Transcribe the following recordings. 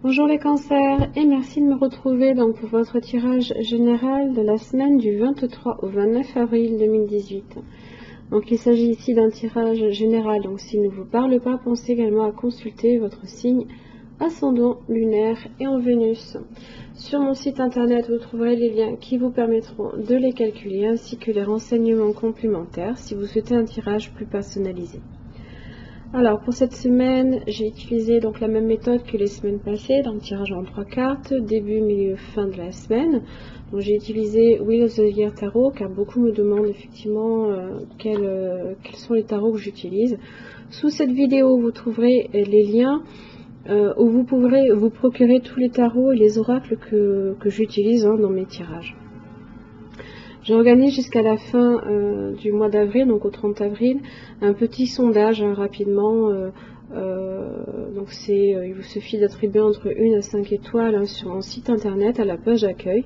Bonjour les cancers et merci de me retrouver donc pour votre tirage général de la semaine du 23 au 29 avril 2018. Donc il s'agit ici d'un tirage général, donc s'il ne vous parle pas, pensez également à consulter votre signe ascendant, lunaire et en Vénus. Sur mon site internet, vous trouverez les liens qui vous permettront de les calculer ainsi que les renseignements complémentaires si vous souhaitez un tirage plus personnalisé. Alors pour cette semaine, j'ai utilisé donc la même méthode que les semaines passées, donc tirage en 3 cartes, début, milieu, fin de la semaine. Donc j'ai utilisé Wheel of the Year Tarot car beaucoup me demandent effectivement quels sont les tarots que j'utilise. Sous cette vidéo, vous trouverez les liens où vous pourrez vous procurer tous les tarots et les oracles que j'utilise dans mes tirages. J'organise jusqu'à la fin du mois d'avril, donc au 30 avril, un petit sondage rapidement. Donc il vous suffit d'attribuer entre 1 à 5 étoiles sur mon site internet à la page d'accueil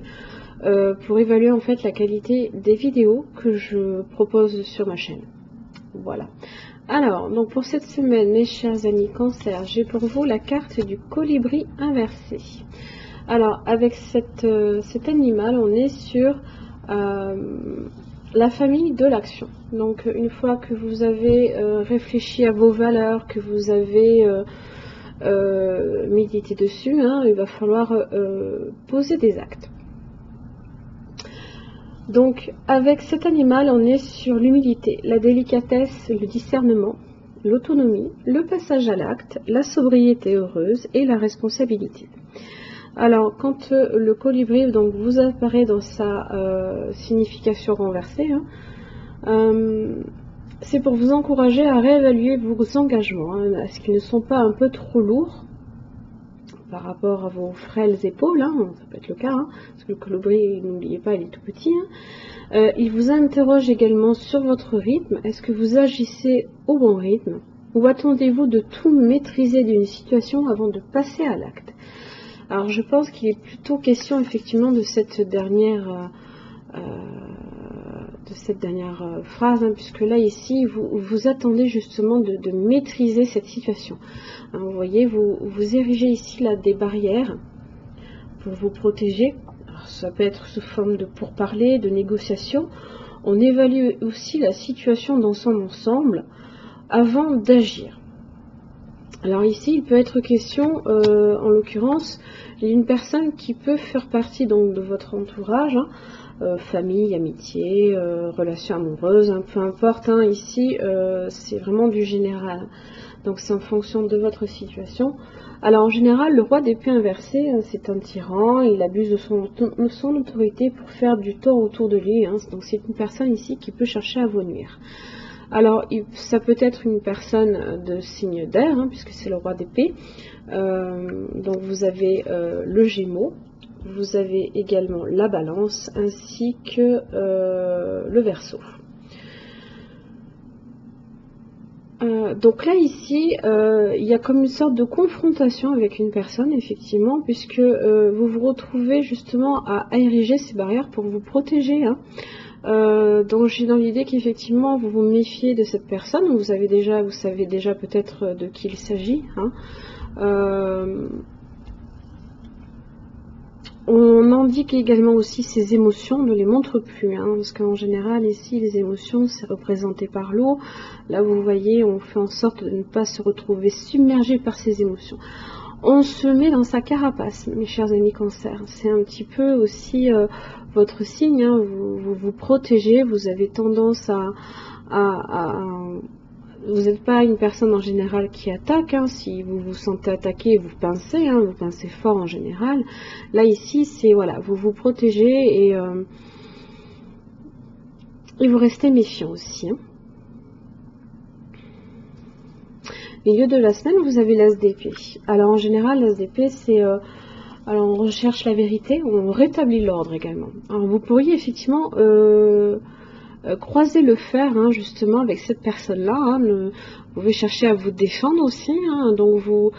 pour évaluer en fait la qualité des vidéos que je propose sur ma chaîne. Voilà. Alors, donc pour cette semaine, mes chers amis Cancer, j'ai pour vous la carte du colibri inversé. Alors, avec cet animal, on est sur la famille de l'action. Donc une fois que vous avez réfléchi à vos valeurs, que vous avez médité dessus, il va falloir poser des actes. Donc avec cet animal, on est sur l'humilité, la délicatesse, le discernement, l'autonomie, le passage à l'acte, la sobriété heureuse et la responsabilité. Alors, quand le colibri donc, vous apparaît dans sa signification renversée, c'est pour vous encourager à réévaluer vos engagements. Est-ce qu'ils ne sont pas un peu trop lourds par rapport à vos frêles épaules, ça peut être le cas, parce que le colibri, n'oubliez pas, il est tout petit. Il vous interroge également sur votre rythme. Est-ce que vous agissez au bon rythme? Ou attendez-vous de tout maîtriser d'une situation avant de passer à l'acte? Alors je pense qu'il est plutôt question effectivement de cette dernière phrase, puisque là ici vous attendez justement de maîtriser cette situation. Vous voyez, vous érigez ici là des barrières pour vous protéger. Alors, ça peut être sous forme de pourparlers, de négociations. On évalue aussi la situation dans son ensemble avant d'agir. Alors ici, il peut être question, en l'occurrence, d'une personne qui peut faire partie donc de votre entourage, famille, amitié, relations amoureuses, peu importe. Ici, c'est vraiment du général. Donc c'est en fonction de votre situation. Alors en général, le roi d'épée inversé, c'est un tyran, il abuse de son autorité pour faire du tort autour de lui. Donc c'est une personne ici qui peut chercher à vous nuire. Alors, ça peut être une personne de signe d'air, puisque c'est le roi d'épée. Donc, vous avez le Gémeaux, vous avez également la Balance, ainsi que le Verseau. Donc là, ici, il y a comme une sorte de confrontation avec une personne, effectivement, puisque vous vous retrouvez justement à ériger ces barrières pour vous protéger. Donc j'ai dans l'idée qu'effectivement vous vous méfiez de cette personne. Vous savez déjà peut-être de qui il s'agit. On indique également aussi ses émotions, on ne les montre plus, parce qu'en général ici les émotions c'est représenté par l'eau. Là vous voyez, on fait en sorte de ne pas se retrouver submergé par ces émotions. On se met dans sa carapace, mes chers amis Cancer. C'est un petit peu aussi votre signe, vous vous protégez, vous avez tendance vous n'êtes pas une personne en général qui attaque. Si vous vous sentez attaqué, vous pincez fort en général. Là ici, c'est voilà, vous vous protégez et vous restez méfiant aussi. Milieu de la semaine, vous avez l'as d'épée. Alors en général, l'as d'épée, c'est alors on recherche la vérité, on rétablit l'ordre également. Alors vous pourriez effectivement croiser le fer justement avec cette personne-là. Vous pouvez chercher à vous défendre aussi. Donc vous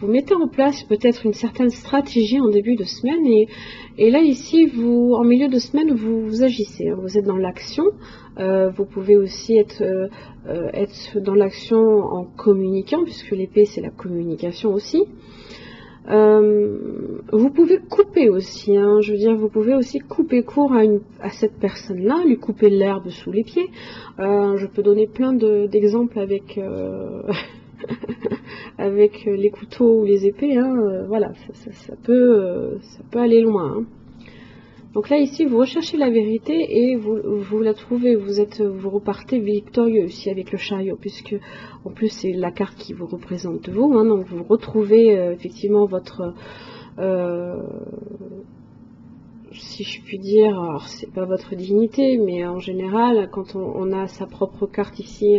mettez en place peut-être une certaine stratégie en début de semaine et là ici, en milieu de semaine, vous agissez. Vous êtes dans l'action. Vous pouvez aussi être dans l'action en communiquant, puisque l'épée c'est la communication aussi. Vous pouvez couper aussi, hein, je veux dire, vous pouvez aussi couper court à cette personne-là, lui couper l'herbe sous les pieds. Je peux donner plein d'exemples avec, avec les couteaux ou les épées, hein, voilà, ça peut aller loin. Hein. Donc là, ici, vous recherchez la vérité et vous la trouvez, vous repartez victorieux ici avec le chariot, puisque en plus c'est la carte qui vous représente vous, hein, donc vous retrouvez effectivement votre, si je puis dire, alors c'est pas votre dignité, mais en général, quand on a sa propre carte ici,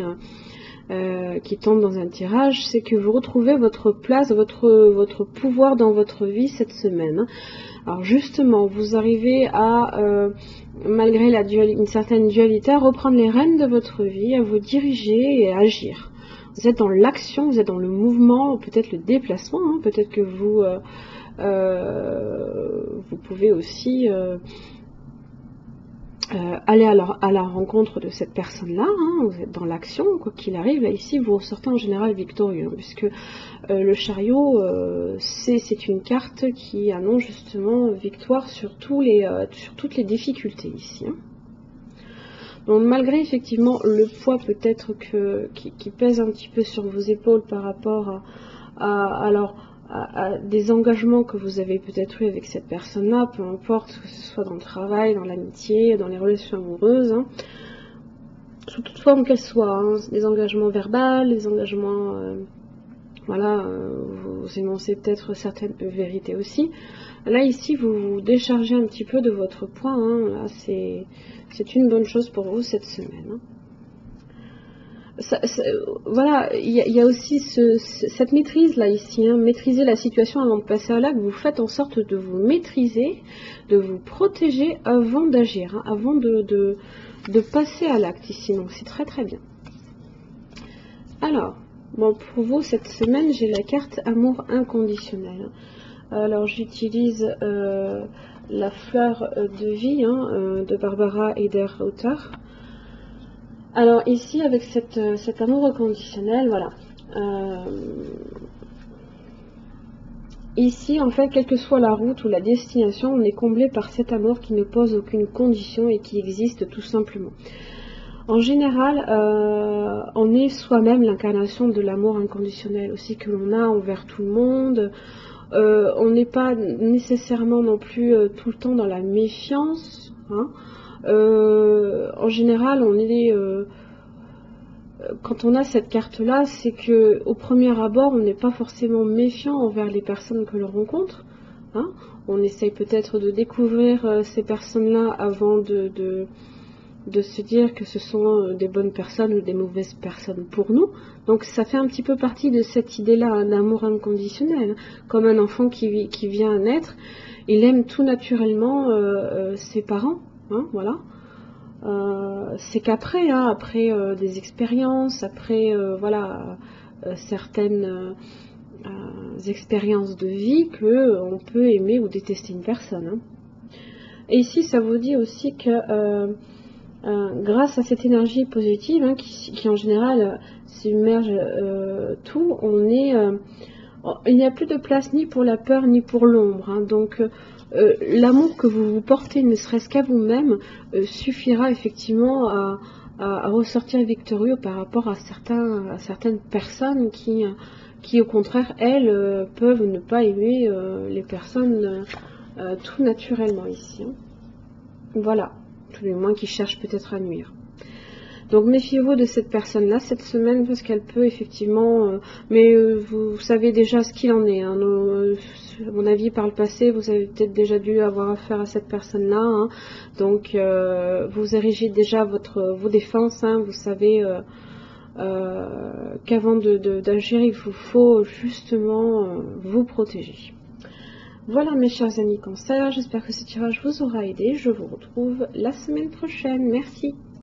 qui tombe dans un tirage, c'est que vous retrouvez votre place, votre pouvoir dans votre vie cette semaine. Alors justement, vous arrivez à, malgré une certaine dualité, à reprendre les rênes de votre vie, à vous diriger et à agir. Vous êtes dans l'action, vous êtes dans le mouvement, peut-être le déplacement, hein, peut-être que vous pouvez aussi aller à la rencontre de cette personne-là, hein, vous êtes dans l'action, quoi qu'il arrive, là ici vous ressortez en général victorieux, hein, puisque le chariot, c'est une carte qui annonce justement victoire sur toutes les difficultés ici. Hein. Donc malgré effectivement le poids peut-être qui pèse un petit peu sur vos épaules par rapport à des engagements que vous avez peut-être eu avec cette personne-là, peu importe que ce soit dans le travail, dans l'amitié, dans les relations amoureuses, hein, sous toute forme qu'elles soient, hein, des engagements verbaux, des engagements, voilà, vous énoncez peut-être certaines vérités aussi. Là ici vous vous déchargez un petit peu de votre poids, hein, là c'est une bonne chose pour vous cette semaine. Hein. Voilà, il y a aussi cette maîtrise là ici, hein, maîtriser la situation avant de passer à l'acte, vous faites en sorte de vous maîtriser, de vous protéger avant d'agir, hein, avant de passer à l'acte ici, donc c'est très très bien. Alors, bon, pour vous cette semaine j'ai la carte amour inconditionnel. Alors j'utilise la fleur de vie, hein, de Barbara Eder-Rauter. Alors ici avec cet amour inconditionnel, voilà. Ici en fait, quelle que soit la route ou la destination, on est comblé par cet amour qui ne pose aucune condition et qui existe tout simplement. En général, on est soi-même l'incarnation de l'amour inconditionnel aussi que l'on a envers tout le monde. On n'est pas nécessairement non plus tout le temps dans la méfiance, hein. En général, on est quand on a cette carte-là, c'est que au premier abord, on n'est pas forcément méfiant envers les personnes que l'on rencontre. Hein. On essaye peut-être de découvrir ces personnes-là avant de se dire que ce sont des bonnes personnes ou des mauvaises personnes pour nous. Donc ça fait un petit peu partie de cette idée-là d'amour inconditionnel. Comme un enfant qui vient à naître, il aime tout naturellement ses parents. Hein, voilà. C'est qu'après, hein, après des expériences, après voilà, certaines expériences de vie, qu'on peut aimer ou détester une personne. Hein. Et ici, ça vous dit aussi que grâce à cette énergie positive, hein, qui en général submerge tout, il n'y a plus de place ni pour la peur ni pour l'ombre. Hein, donc l'amour que vous vous portez, ne serait-ce qu'à vous-même, suffira effectivement à ressortir victorieux par rapport à certaines personnes qui au contraire, elles, peuvent ne pas aimer les personnes tout naturellement ici. Hein. Voilà, tout du moins qui cherchent peut-être à nuire. Donc méfiez-vous de cette personne-là cette semaine parce qu'elle peut effectivement... mais vous savez déjà ce qu'il en est. Hein, à mon avis, par le passé, vous avez peut-être déjà dû avoir affaire à cette personne-là. Hein, donc vous érigez déjà vos défenses. Hein, vous savez qu'avant d'agir, il vous faut justement vous protéger. Voilà mes chers amis cancers, j'espère que ce tirage vous aura aidé. Je vous retrouve la semaine prochaine. Merci.